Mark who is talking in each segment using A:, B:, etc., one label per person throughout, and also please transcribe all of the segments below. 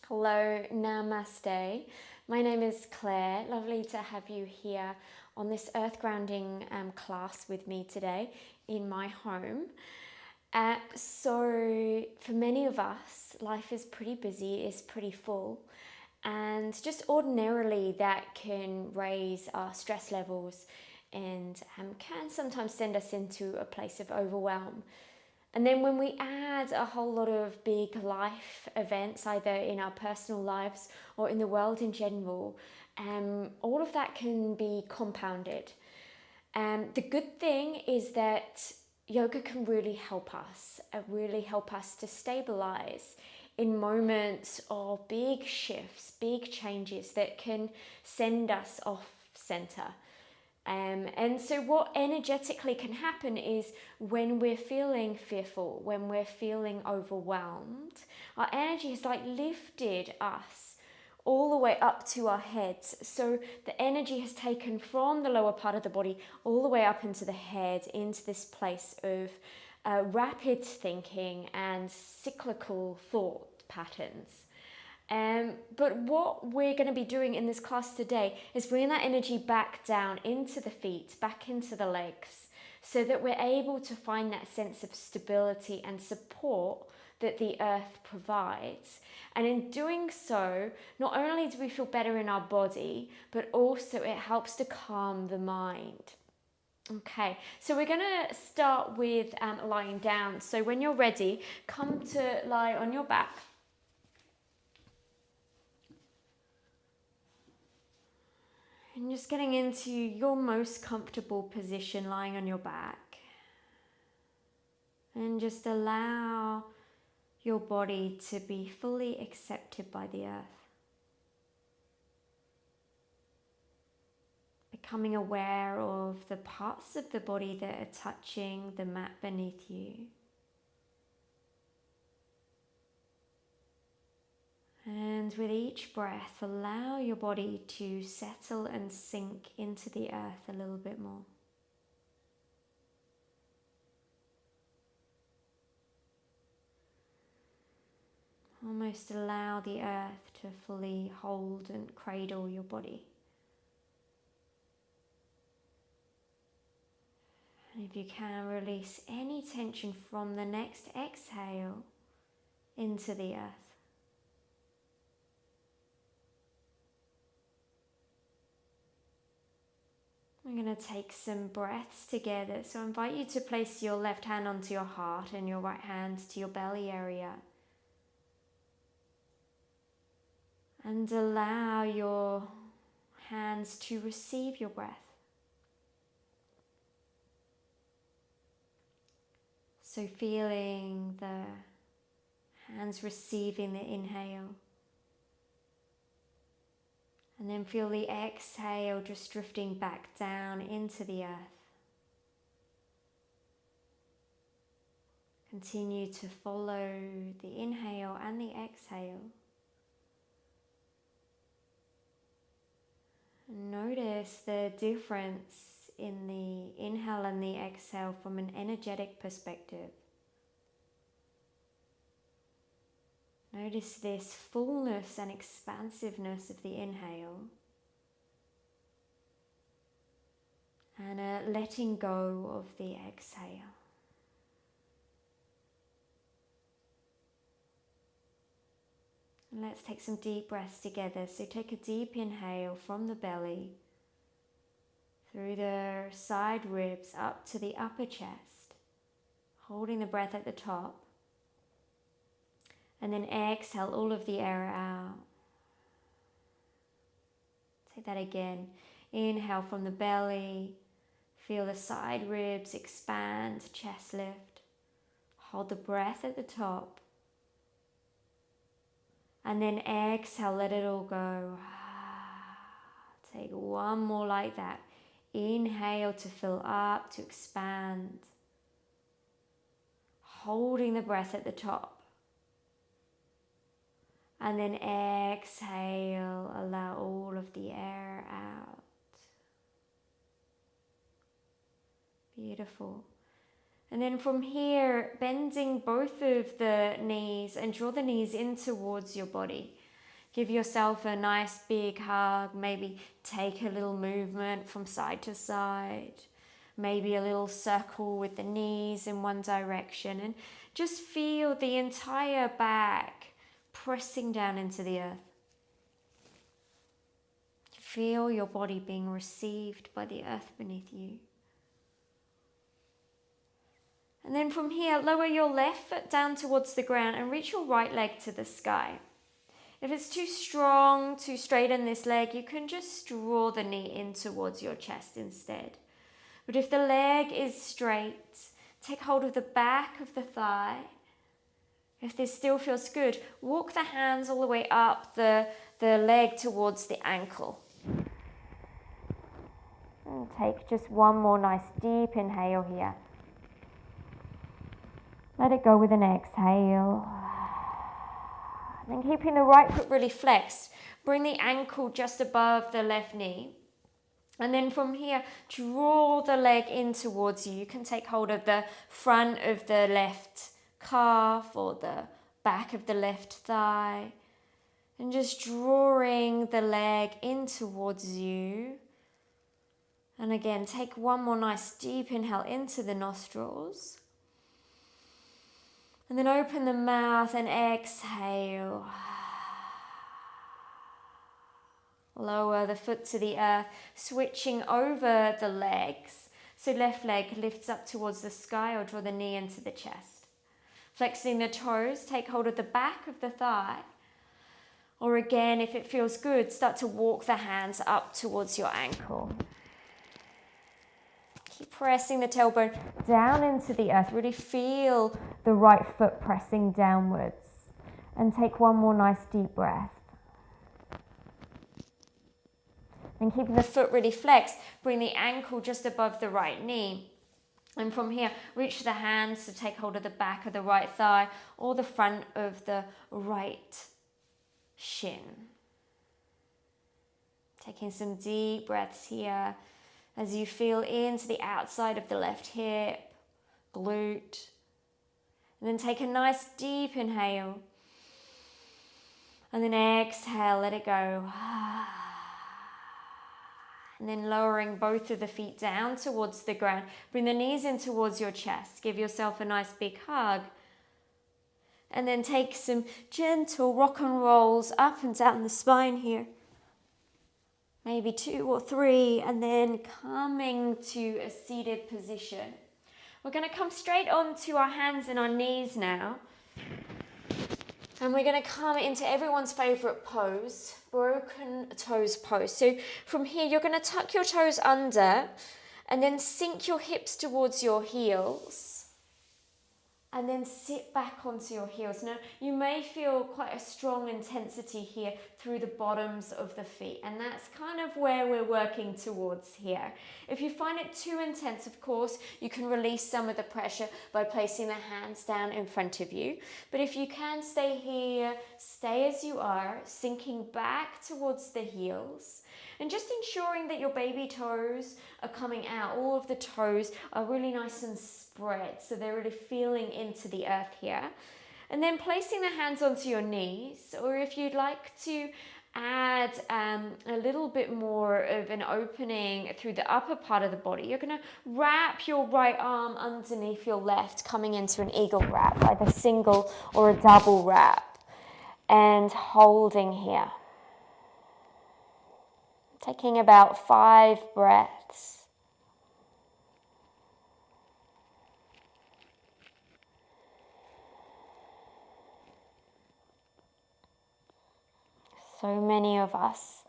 A: Hello, namaste. My name is Claire. Lovely to have you here on this earth grounding class with me today in my home. So for many of us, life is pretty busy, is pretty full, and just ordinarily that can raise our stress levels and can sometimes send us into a place of overwhelm. And then when we add a whole lot of big life events, either in our personal lives or in the world in general, all of that can be compounded. The good thing is that yoga can really help us to stabilize in moments of big shifts, big changes that can send us off center. And so what energetically can happen is when we're feeling fearful, when we're feeling overwhelmed, our energy has lifted us all the way up to our heads. So the energy has taken from the lower part of the body all the way up into the head, into this place of rapid thinking and cyclical thought patterns. But what we're going to be doing in this class today is bringing that energy back down into the feet, back into the legs, so that we're able to find that sense of stability and support that the earth provides. And in doing so, not only do we feel better in our body, but also it helps to calm the mind. Okay, so we're going to start with lying down. So when you're ready, come to lie on your back. And just getting into your most comfortable position, lying on your back. And just allow your body to be fully accepted by the earth. Becoming aware of the parts of the body that are touching the mat beneath you. And with each breath, allow your body to settle and sink into the earth a little bit more. Almost allow the earth to fully hold and cradle your body. And if you can, release any tension from the next exhale into the earth. We're going to take some breaths together. So I invite you to place your left hand onto your heart and your right hand to your belly area. And allow your hands to receive your breath. So feeling the hands receiving the inhale. And then feel the exhale just drifting back down into the earth. Continue to follow the inhale and the exhale. Notice the difference in the inhale and the exhale from an energetic perspective. Notice this fullness and expansiveness of the inhale and a letting go of the exhale. And let's take some deep breaths together. So take a deep inhale from the belly, through the side ribs up to the upper chest, holding the breath at the top. And then exhale all of the air out. Take that again. Inhale from the belly. Feel the side ribs expand, chest lift. Hold the breath at the top. And then exhale, let it all go. Take one more like that. Inhale to fill up, to expand. Holding the breath at the top. And then exhale, allow all of the air out. Beautiful. And then from here, bending both of the knees and draw the knees in towards your body. Give yourself a nice big hug. Maybe take a little movement from side to side. Maybe a little circle with the knees in one direction. And just feel the entire back pressing down into the earth. Feel your body being received by the earth beneath you. And then from here, lower your left foot down towards the ground and reach your right leg to the sky. If it's too strong, too straight in this leg, you can just draw the knee in towards your chest instead. But if the leg is straight, take hold of the back of the thigh. If this still feels good, walk the hands all the way up the leg towards the ankle. And take just one more nice deep inhale here. Let it go with an exhale. And then keeping the right foot really flexed, bring the ankle just above the left knee. And then from here, draw the leg in towards you. You can take hold of the front of the left calf or the back of the left thigh. And just drawing the leg in towards you. And again, take one more nice deep inhale into the nostrils. And then open the mouth and exhale. Lower the foot to the earth, switching over the legs. So left leg lifts up towards the sky or draw the knee into the chest. Flexing the toes, take hold of the back of the thigh. Or again, if it feels good, start to walk the hands up towards your ankle. Keep pressing the tailbone down into the earth. Really feel the right foot pressing downwards. And take one more nice deep breath. And keeping the foot really flexed, bring the ankle just above the right knee. And from here, reach the hands to take hold of the back of the right thigh or the front of the right shin. Taking some deep breaths here as you feel into the outside of the left hip, glute. And then take a nice deep inhale. And then exhale, let it go. And then lowering both of the feet down towards the ground. Bring the knees in towards your chest. Give yourself a nice big hug. And then take some gentle rock and rolls up and down the spine here. Maybe 2 or 3. And then coming to a seated position. We're going to come straight onto our hands and our knees now. And we're going to come into everyone's favourite pose, broken toes pose. So from here, you're going to tuck your toes under and then sink your hips towards your heels. And then sit back onto your heels. Now, you may feel quite a strong intensity here through the bottoms of the feet. And that's kind of where we're working towards here. If you find it too intense, of course, you can release some of the pressure by placing the hands down in front of you. But if you can stay here, stay as you are, sinking back towards the heels. And just ensuring that your baby toes are coming out. All of the toes are really nice and spread. So they're really feeling into the earth here. And then placing the hands onto your knees. Or if you'd like to add a little bit more of an opening through the upper part of the body, you're going to wrap your right arm underneath your left, coming into an eagle wrap, either single or a double wrap. And holding here. Taking about 5 breaths. So many of us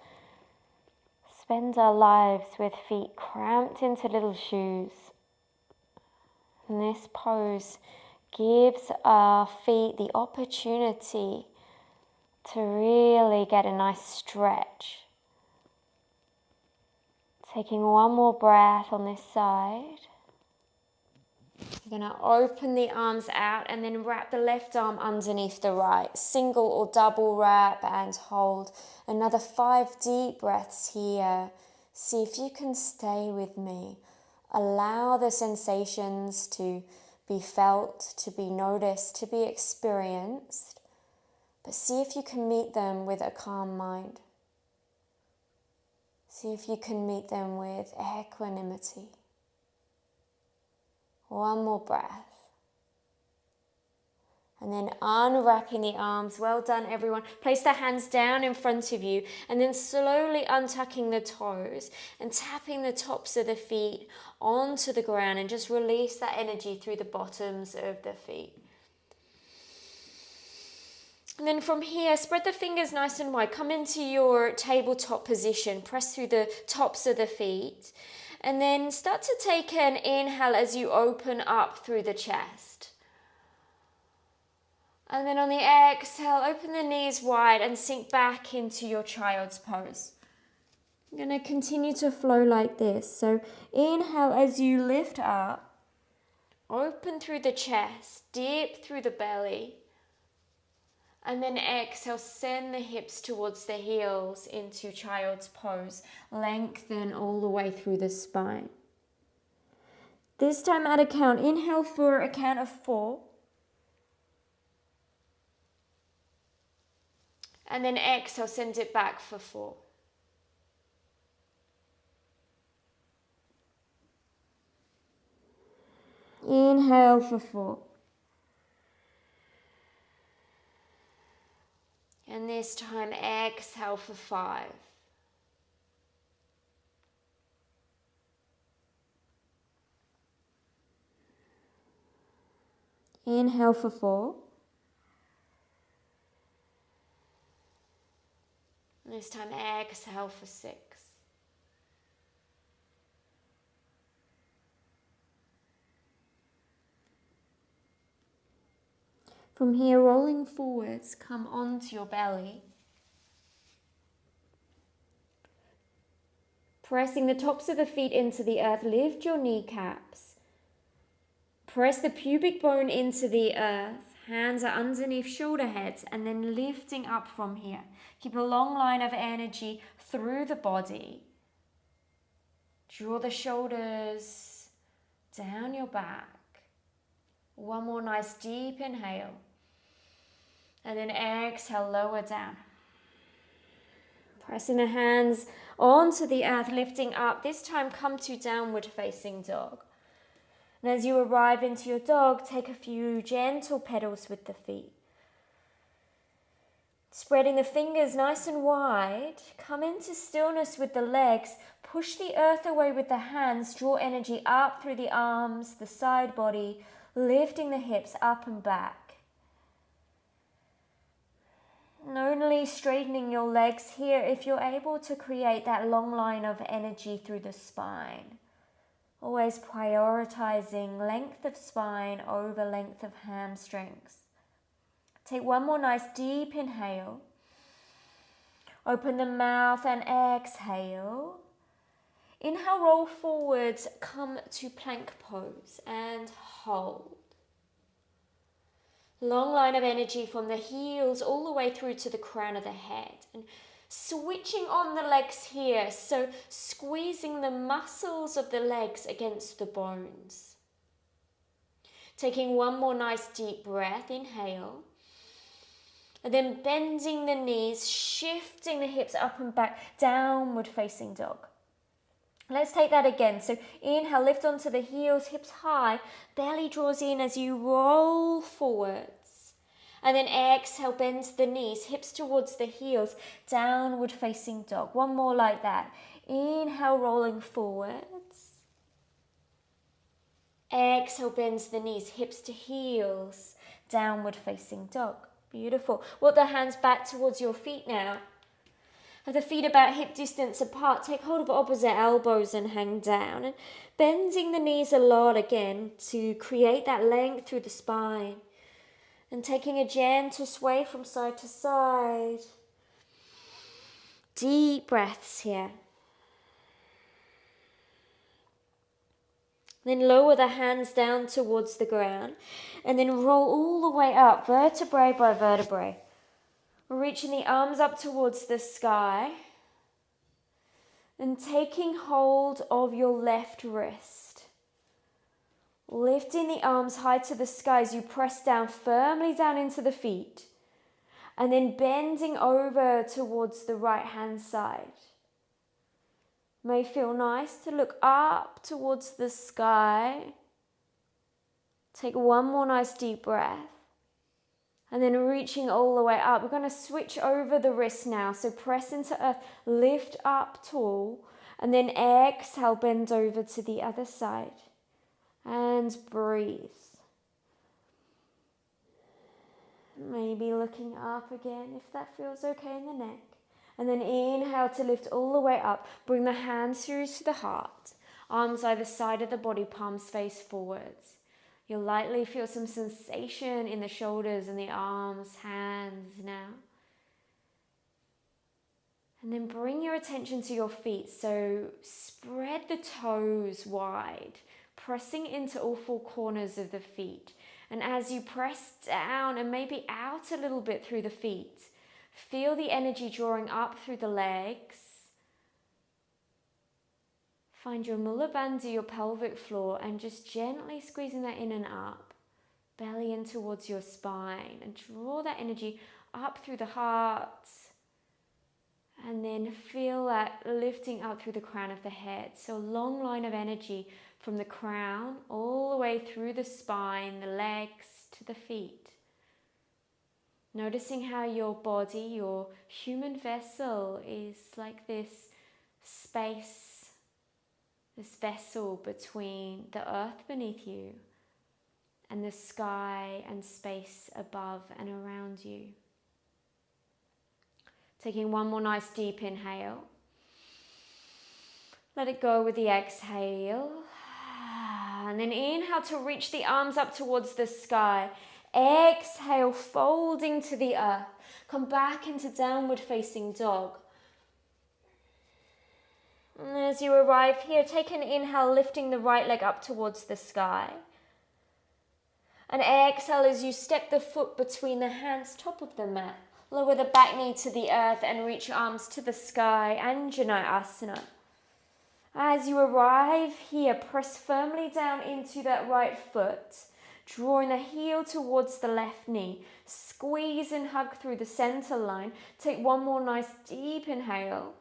A: spend our lives with feet cramped into little shoes. And this pose gives our feet the opportunity to really get a nice stretch. Taking one more breath on this side. You're going to open the arms out and then wrap the left arm underneath the right. Single or double wrap and hold. Another 5 deep breaths here. See if you can stay with me. Allow the sensations to be felt, to be noticed, to be experienced. But see if you can meet them with a calm mind. See if you can meet them with equanimity. One more breath. And then unwrapping the arms. Well done, everyone. Place the hands down in front of you and then slowly untucking the toes and tapping the tops of the feet onto the ground, and just release that energy through the bottoms of the feet. And then from here, spread the fingers nice and wide. Come into your tabletop position. Press through the tops of the feet. And then start to take an inhale as you open up through the chest. And then on the exhale, open the knees wide and sink back into your child's pose. I'm going to continue to flow like this. So inhale as you lift up. Open through the chest, deep through the belly. And then exhale, send the hips towards the heels into child's pose. Lengthen all the way through the spine. This time at a count. Inhale for a count of 4. And then exhale, send it back for 4. Inhale for 4. And this time, exhale for 5. Inhale for 4. And this time, exhale for 6. From here, rolling forwards, come onto your belly. Pressing the tops of the feet into the earth, lift your kneecaps. Press the pubic bone into the earth. Hands are underneath shoulder heads, and then lifting up from here. Keep a long line of energy through the body. Draw the shoulders down your back. One more nice deep inhale. And then exhale, lower down. Pressing the hands onto the earth, lifting up. This time, come to downward facing dog. And as you arrive into your dog, take a few gentle pedals with the feet. Spreading the fingers nice and wide, come into stillness with the legs. Push the earth away with the hands. Draw energy up through the arms, the side body, lifting the hips up and back. And only straightening your legs here if you're able to create that long line of energy through the spine. Always prioritizing length of spine over length of hamstrings. Take one more nice deep inhale. Open the mouth and exhale. Inhale, roll forwards, come to plank pose and hold. Long line of energy from the heels all the way through to the crown of the head. And switching on the legs here, so squeezing the muscles of the legs against the bones. Taking one more nice deep breath, inhale. And then bending the knees, shifting the hips up and back, downward facing dog. Let's take that again. So inhale, lift onto the heels, hips high, belly draws in as you roll forwards. And then exhale, bend the knees, hips towards the heels, downward facing dog. One more like that. Inhale, rolling forwards. Exhale, bends the knees, hips to heels, downward facing dog. Beautiful. Walk the hands back towards your feet now. Have the feet about hip distance apart. Take hold of opposite elbows and hang down. And bending the knees a lot again to create that length through the spine. And taking a gentle sway from side to side. Deep breaths here. Then lower the hands down towards the ground. And then roll all the way up, vertebrae by vertebrae. Reaching the arms up towards the sky. And taking hold of your left wrist. Lifting the arms high to the sky as you press down firmly down into the feet. And then bending over towards the right hand side. May feel nice to look up towards the sky. Take one more nice deep breath. And then reaching all the way up. We're going to switch over the wrist now. So press into earth, lift up tall, and then exhale, bend over to the other side. And breathe. Maybe looking up again if that feels okay in the neck. And then inhale to lift all the way up. Bring the hands through to the heart. Arms either side of the body, palms face forwards. You'll lightly feel some sensation in the shoulders and the arms, hands now. And then bring your attention to your feet. So spread the toes wide, pressing into all four corners of the feet. And as you press down and maybe out a little bit through the feet, feel the energy drawing up through the legs. Find your mula bandha, your pelvic floor, and just gently squeezing that in and up. Belly in towards your spine, and draw that energy up through the heart. And then feel that lifting up through the crown of the head. So a long line of energy from the crown all the way through the spine, the legs to the feet. Noticing how your body, your human vessel, is like this space, this vessel between the earth beneath you and the sky and space above and around you. Taking one more nice deep inhale. Let it go with the exhale. And then inhale to reach the arms up towards the sky. Exhale, folding to the earth. Come back into downward facing dog. And as you arrive here, take an inhale, lifting the right leg up towards the sky. And exhale as you step the foot between the hands, top of the mat. Lower the back knee to the earth and reach arms to the sky, Anjaneyasana. As you arrive here, press firmly down into that right foot, drawing the heel towards the left knee. Squeeze and hug through the center line. Take one more nice deep inhale.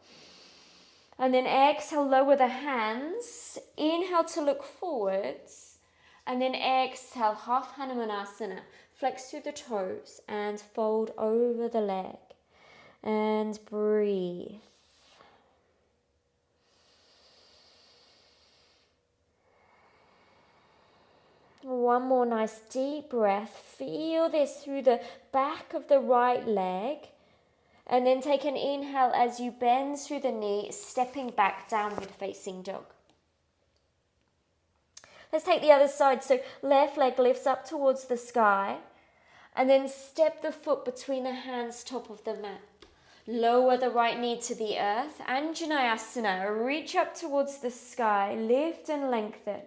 A: And then exhale, lower the hands. Inhale to look forwards. And then exhale, half Hanumanasana. Flex through the toes and fold over the leg. And breathe. One more nice deep breath. Feel this through the back of the right leg. And then take an inhale as you bend through the knee, stepping back, downward facing dog. Let's take the other side. So left leg lifts up towards the sky. And then step the foot between the hands, top of the mat. Lower the right knee to the earth. Anjaneyasana. Reach up towards the sky. Lift and lengthen.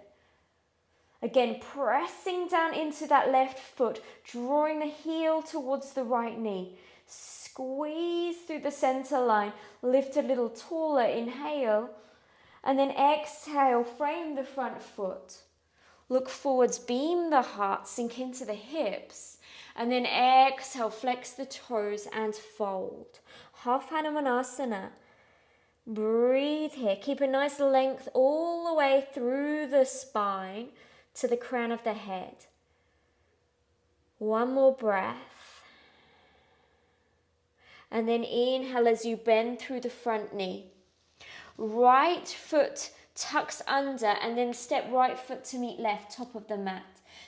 A: Again, pressing down into that left foot. Drawing the heel towards the right knee. Squeeze through the center line. Lift a little taller. Inhale. And then exhale. Frame the front foot. Look forwards. Beam the heart. Sink into the hips. And then exhale, flex the toes and fold. Half Hanumanasana. Breathe here. Keep a nice length all the way through the spine to the crown of the head. One more breath. And then inhale as you bend through the front knee. Right foot tucks under and then step right foot to meet left, top of the mat.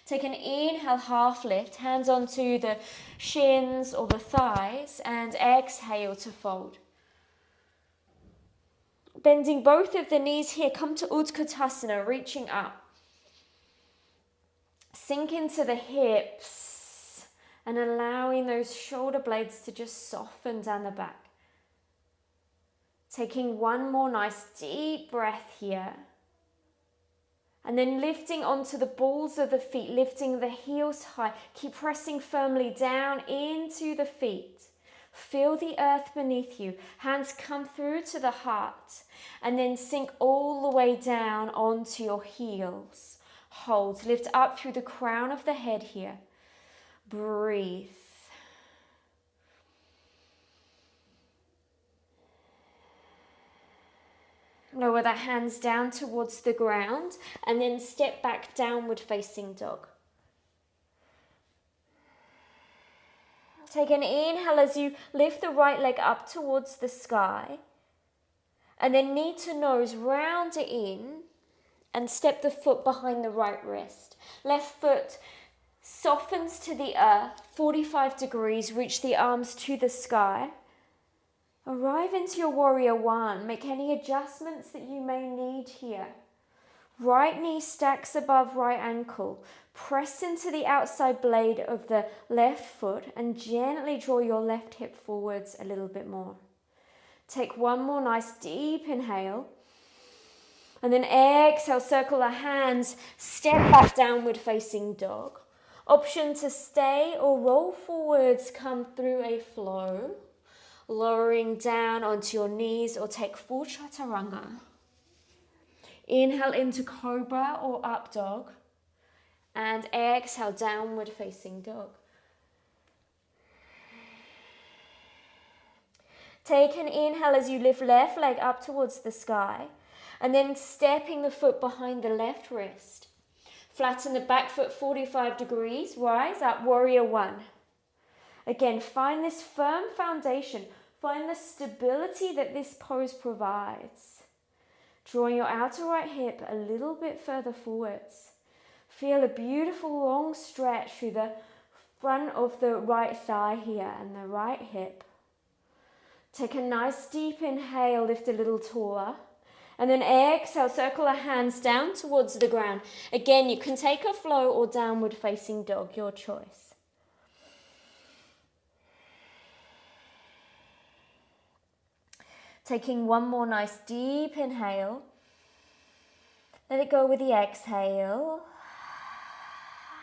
A: Take an inhale, half lift, hands onto the shins or the thighs, and exhale to fold. Bending both of the knees here, come to Utkatasana, reaching up. Sink into the hips and allowing those shoulder blades to just soften down the back. Taking one more nice deep breath here. And then lifting onto the balls of the feet, lifting the heels high. Keep pressing firmly down into the feet. Feel the earth beneath you. Hands come through to the heart. And then sink all the way down onto your heels. Hold. Lift up through the crown of the head here. Breathe. lower the hands down towards the ground and then step back, downward facing dog. Take an inhale as you lift the right leg up towards the sky, and then knee to nose, round it in and step the foot behind the right wrist. Left foot softens to the earth, 45 degrees, reach the arms to the sky. Arrive into your warrior one. Make any adjustments that you may need here. Right knee stacks above right ankle. Press into the outside blade of the left foot and gently draw your left hip forwards a little bit more. Take one more nice deep inhale. And then exhale, circle the hands, step back, downward facing dog. Option to stay or roll forwards, come through a flow. Lowering down onto your knees or take full chaturanga. Inhale into cobra or up dog. And exhale, downward facing dog. Take an inhale as you lift left leg up towards the sky. And then stepping the foot behind the left wrist. Flatten the back foot 45 degrees. Rise up, warrior one. Again, find this firm foundation. Find the stability that this pose provides. Drawing your outer right hip a little bit further forwards. Feel a beautiful long stretch through the front of the right thigh here and the right hip. Take a nice deep inhale, lift a little taller. And then exhale, circle the hands down towards the ground. Again, you can take a flow or downward facing dog, your choice. Taking one more nice deep inhale. Let it go with the exhale.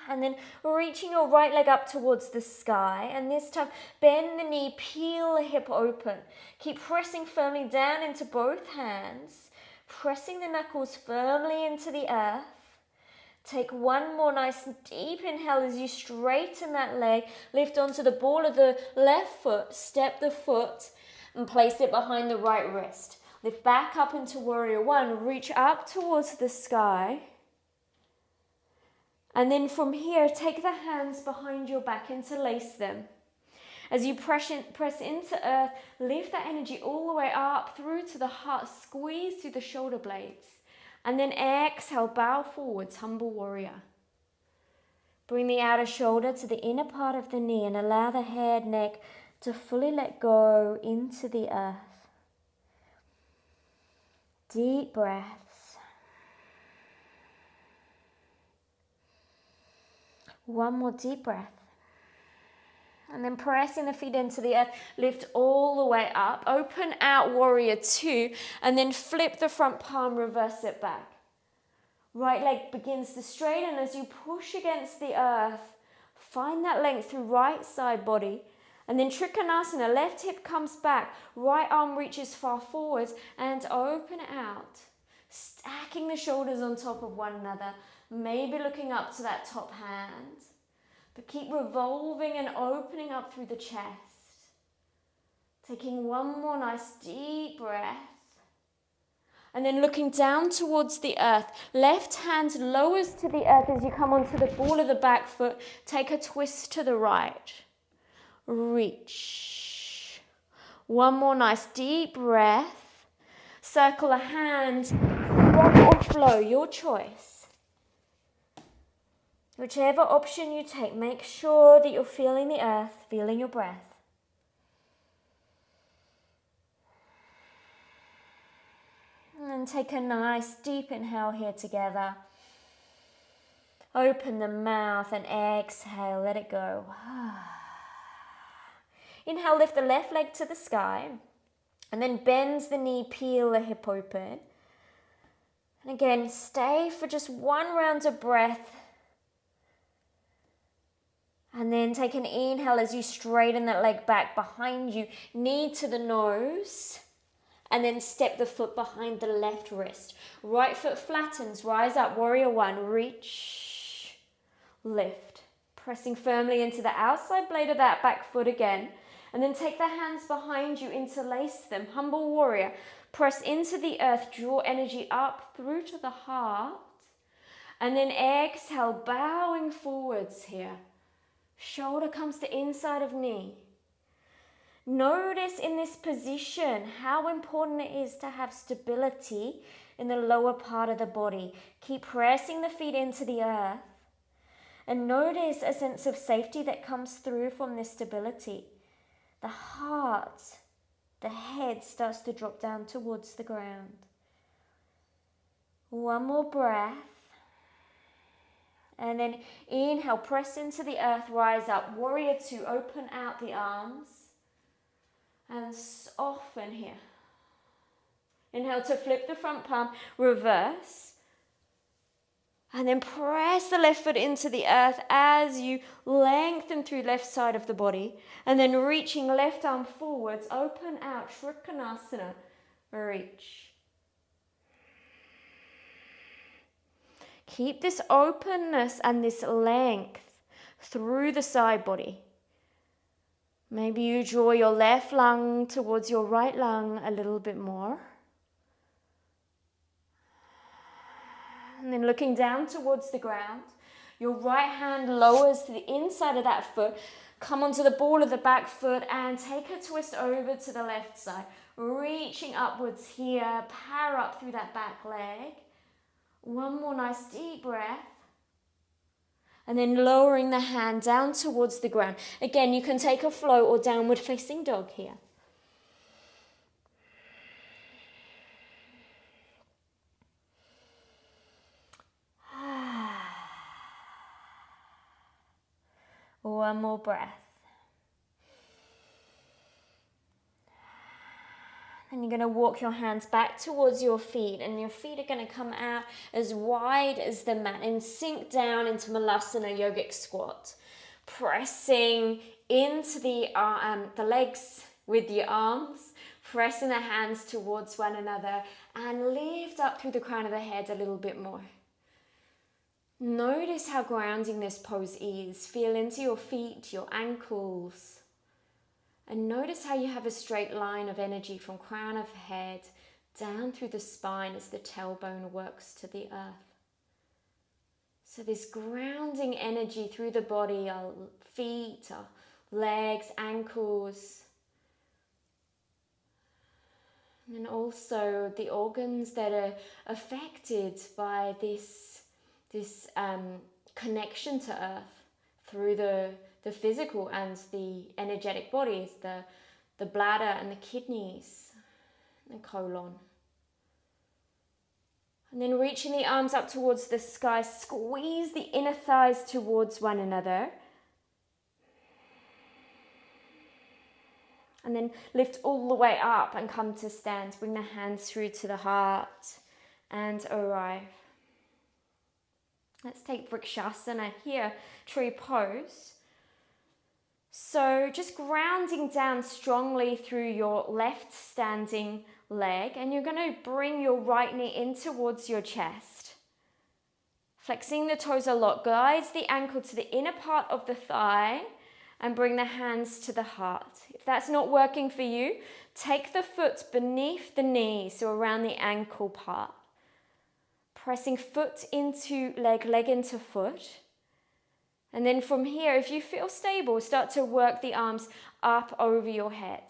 A: And then reaching your right leg up towards the sky. And this time, bend the knee, peel the hip open. Keep pressing firmly down into both hands. Pressing the knuckles firmly into the earth. Take one more nice deep inhale as you straighten that leg. Lift onto the ball of the left foot. Step the foot and place it behind the right wrist. Lift back up into warrior one. Reach up towards the sky. And then from here, take the hands behind your back, interlace them. As you press into earth, lift that energy all the way up through to the heart. Squeeze through the shoulder blades. And then exhale, bow forwards, humble warrior. Bring the outer shoulder to the inner part of the knee and allow the head, neck to fully let go into the earth. Deep breaths. One more deep breath. And then pressing the feet into the earth, lift all the way up. Open out, warrior two, and then flip the front palm, reverse it back. Right leg begins to straighten as you push against the earth. Find that length through right side body. And then Trikonasana, left hip comes back, right arm reaches far forwards and open it out. Stacking the shoulders on top of one another, maybe looking up to that top hand. But keep revolving and opening up through the chest. Taking one more nice deep breath. And then looking down towards the earth. Left hand lowers to the earth as you come onto the ball of the back foot. Take a twist to the right. Reach. One more nice deep breath. Circle a hand. Rock or flow, your choice. Whichever option you take, make sure that you're feeling the earth, feeling your breath. And take a nice deep inhale here together. Open the mouth and exhale, let it go. Inhale, lift the left leg to the sky. And then bend the knee, peel the hip open. And again, stay for just one round of breath. And then take an inhale as you straighten that leg back behind you. Knee to the nose. And then step the foot behind the left wrist. Right foot flattens, rise up, warrior one. Reach, lift. Pressing firmly into the outside blade of that back foot again. And then take the hands behind you, interlace them. Humble warrior. Press into the earth, draw energy up through to the heart. And then exhale, bowing forwards here. Shoulder comes to inside of knee. Notice in this position how important it is to have stability in the lower part of the body. Keep pressing the feet into the earth. And notice a sense of safety that comes through from this stability. The heart, the head starts to drop down towards the ground. One more breath. And then inhale, press into the earth, rise up. Warrior two, open out the arms. And soften here. Inhale to flip the front palm, reverse. And then press the left foot into the earth as you lengthen through left side of the body. And then reaching left arm forwards, open out, Trikonasana, reach. Keep this openness and this length through the side body. Maybe you draw your left lung towards your right lung a little bit more. And then looking down towards the ground, your right hand lowers to the inside of that foot. Come onto the ball of the back foot and take a twist over to the left side. Reaching upwards here, power up through that back leg. One more nice deep breath. And then lowering the hand down towards the ground. Again, you can take a flow or downward facing dog here. One more breath. And you're going to walk your hands back towards your feet, and your feet are going to come out as wide as the mat and sink down into Malasana Yogic Squat. Pressing into the legs with your arms, pressing the hands towards one another, and lift up through the crown of the head a little bit more. Notice how grounding this pose is. Feel into your feet, your ankles. And notice how you have a straight line of energy from crown of head down through the spine as the tailbone works to the earth. So this grounding energy through the body, our feet, our legs, ankles. And then also the organs that are affected by this connection to earth through the physical and the energetic bodies, the bladder and the kidneys, the colon. And then reaching the arms up towards the sky, squeeze the inner thighs towards one another. And then lift all the way up and come to stand. Bring the hands through to the heart and arrive. Let's take Vrikshasana here, tree pose. So just grounding down strongly through your left standing leg, and you're going to bring your right knee in towards your chest. Flexing the toes a lot, guides the ankle to the inner part of the thigh and bring the hands to the heart. If that's not working for you, take the foot beneath the knee, so around the ankle part. Pressing foot into leg, leg into foot. And then from here, if you feel stable, start to work the arms up over your head.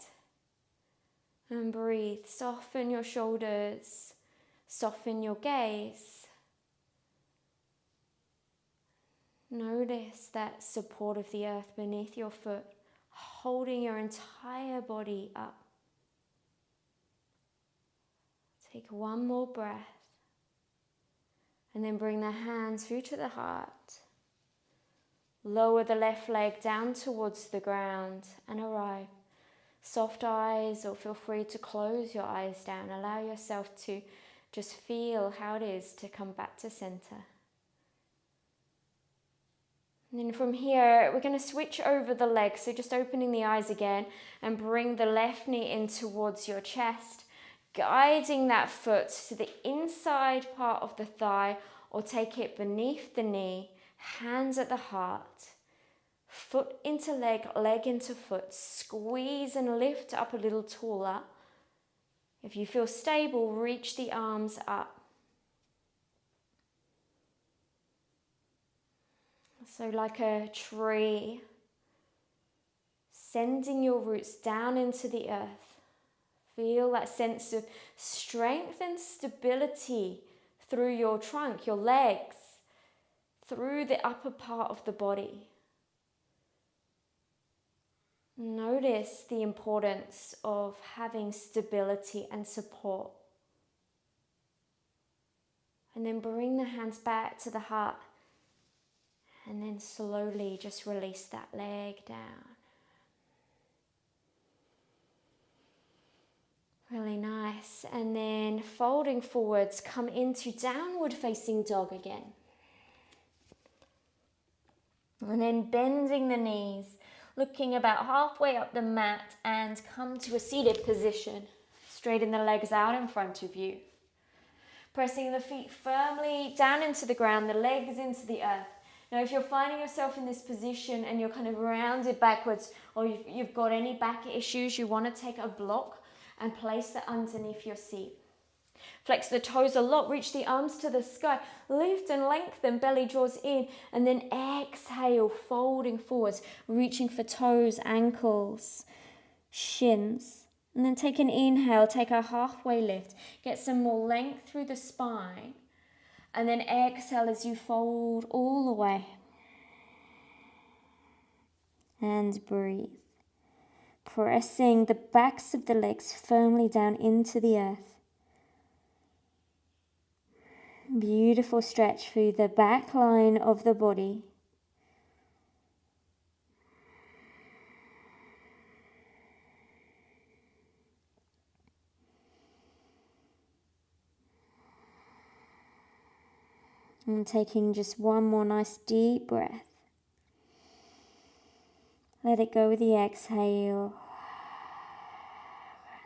A: And breathe. Soften your shoulders. Soften your gaze. Notice that support of the earth beneath your foot, holding your entire body up. Take one more breath. And then bring the hands through to the heart. Lower the left leg down towards the ground and arrive. Soft eyes, or feel free to close your eyes down. Allow yourself to just feel how it is to come back to center. And then from here, we're going to switch over the legs. So just opening the eyes again and bring the left knee in towards your chest. Guiding that foot to the inside part of the thigh, or take it beneath the knee, hands at the heart. Foot into leg, leg into foot. Squeeze and lift up a little taller. If you feel stable, reach the arms up. So like a tree, sending your roots down into the earth. Feel that sense of strength and stability through your trunk, your legs, through the upper part of the body. Notice the importance of having stability and support. And then bring the hands back to the heart. And then slowly just release that leg down. Really nice. And then folding forwards, come into downward facing dog again. And then bending the knees, looking about halfway up the mat and come to a seated position. Straighten the legs out in front of you. Pressing the feet firmly down into the ground, the legs into the earth. Now, if you're finding yourself in this position and you're kind of rounded backwards, or you've got any back issues, you want to take a block and place that underneath your seat. Flex the toes a lot, reach the arms to the sky, lift and lengthen, belly draws in, and then exhale, folding forwards, reaching for toes, ankles, shins. And then take an inhale, take a halfway lift, get some more length through the spine, and then exhale as you fold all the way. And breathe. Pressing the backs of the legs firmly down into the earth. Beautiful stretch through the back line of the body. And taking just one more nice deep breath. Let it go with the exhale.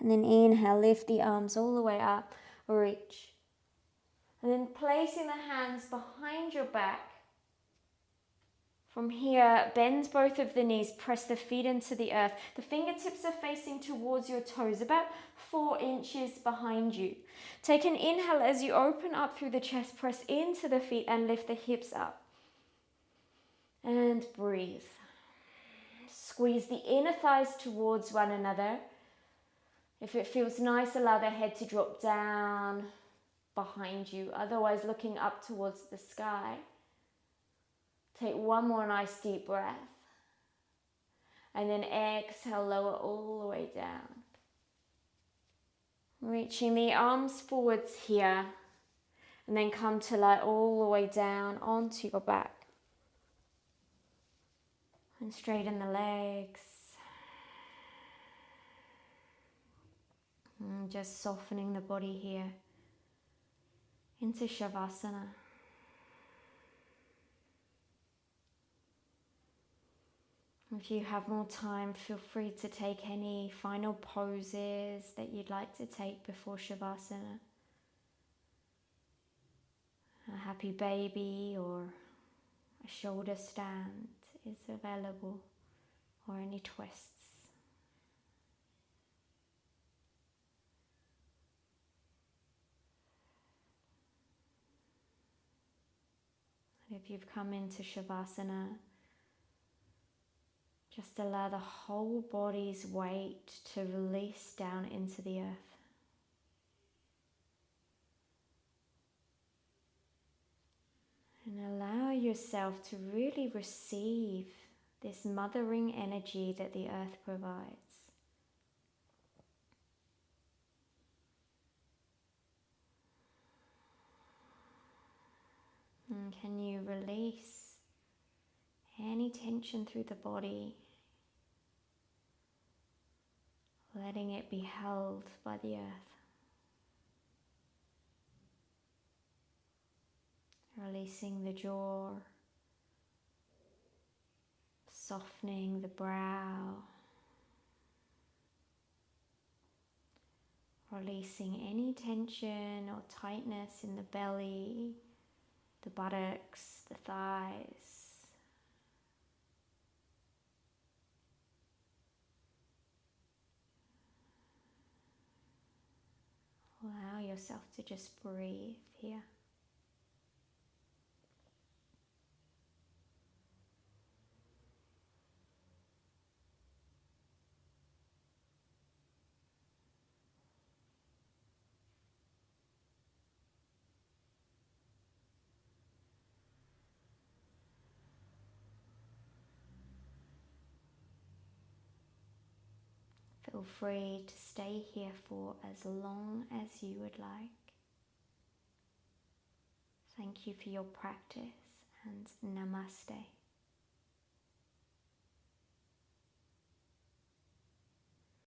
A: And then inhale, lift the arms all the way up, reach. And then placing the hands behind your back. From here, bend both of the knees, press the feet into the earth. The fingertips are facing towards your toes, about 4 inches behind you. Take an inhale as you open up through the chest, press into the feet and lift the hips up. And breathe. Squeeze the inner thighs towards one another. If it feels nice, allow the head to drop down behind you, otherwise looking up towards the sky. Take one more nice deep breath. And then exhale, lower all the way down. Reaching the arms forwards here. And then come to lie all the way down onto your back. And straighten the legs. And just softening the body here into Shavasana. If you have more time, feel free to take any final poses that you'd like to take before Shavasana. A happy baby or a shoulder stand is available, or any twists. And if you've come into Shavasana, just allow the whole body's weight to release down into the earth. And allow yourself to really receive this mothering energy that the earth provides. And can you release any tension through the body? Letting it be held by the earth. Releasing the jaw, softening the brow, releasing any tension or tightness in the belly, the buttocks, the thighs. yourself to just breathe here. Feel free to stay here for as long as you would like. Thank you for your practice, and namaste.